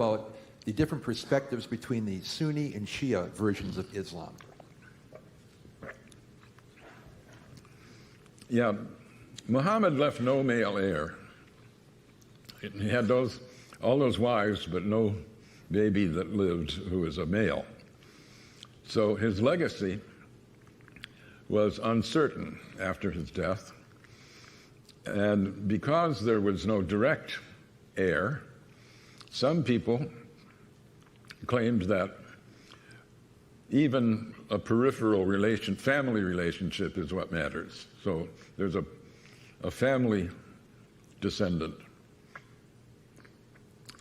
about the different perspectives between the Sunni and Shia versions of Islam. Yeah, Muhammad left no male heir. He had all those wives, but no baby that lived who was a male. So his legacy was uncertain after his death. And because there was no direct heir, some people claimed that even a peripheral family relationship is what matters. So there's a family descendant.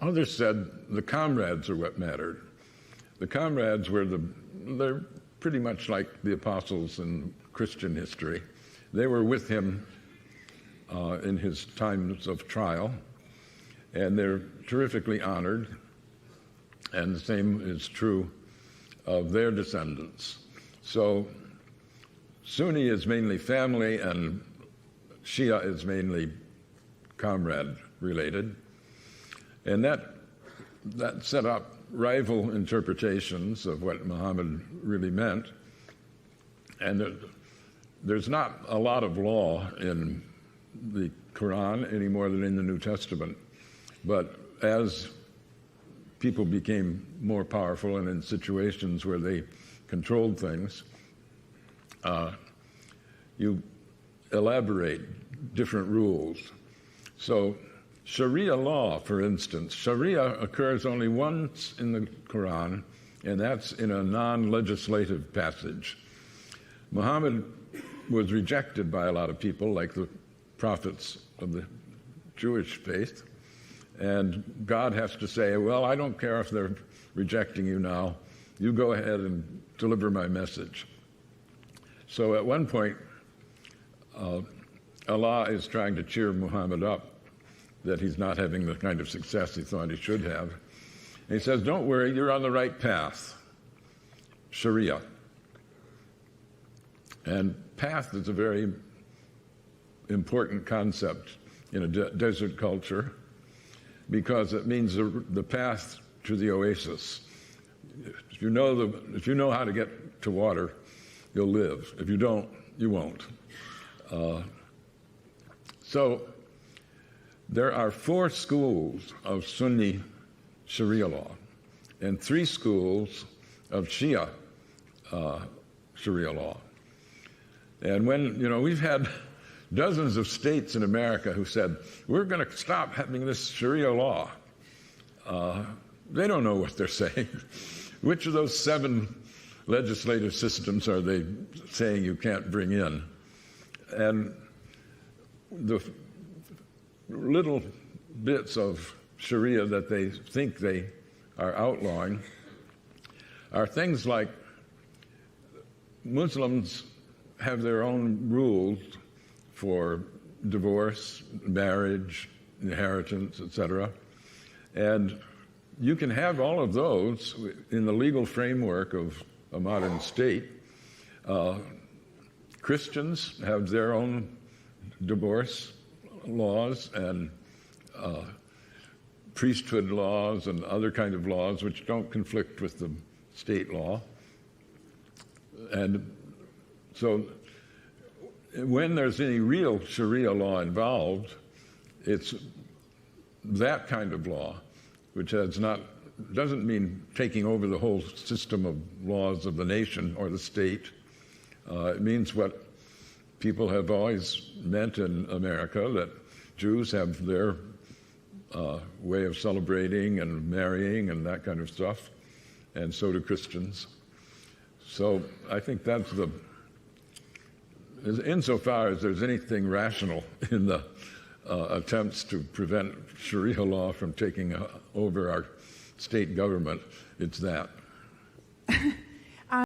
Others said the comrades are what mattered. The comrades they're pretty much like the apostles in Christian history. They were with him in his times of trial, and they're terrifically honored, and the same is true of their descendants. So Sunni is mainly family, and Shia is mainly comrade related. And that set up rival interpretations of what Muhammad really meant. And there's not a lot of law in the Quran any more than in the New Testament. But as people became more powerful and in situations where they controlled things, you elaborate different rules. So Sharia law, for instance, Sharia occurs only once in the Quran, and that's in a non-legislative passage. Muhammad was rejected by a lot of people, like the prophets of the Jewish faith, and God has to say, well, I don't care if they're rejecting you now. You go ahead and deliver my message. So at one point, Allah is trying to cheer Muhammad up that he's not having the kind of success he thought he should have. And he says, don't worry, you're on the right path. Sharia. And path is a very important concept in a desert culture because it means the path to the oasis. If you know how to get to water, you'll live. If you don't, you won't. So there are 4 schools of Sunni Sharia law and 3 schools of Shia Sharia law. And when, we've had dozens of states in America who said, we're going to stop having this Sharia law. They don't know what they're saying. Which of those 7 legislative systems are they saying you can't bring in? And the little bits of Sharia that they think they are outlawing are things like Muslims have their own rules for divorce, marriage, inheritance, etc. And you can have all of those in the legal framework of a modern state. Christians have their own divorce laws and priesthood laws and other kind of laws which don't conflict with the state law. And so when there's any real Sharia law involved, it's that kind of law, which doesn't mean taking over the whole system of laws of the nation or the state. It means what people have always meant in America, that Jews have their way of celebrating and marrying and that kind of stuff, and so do Christians. So I think that's insofar as there's anything rational in the attempts to prevent Sharia law from taking over our state government, it's that.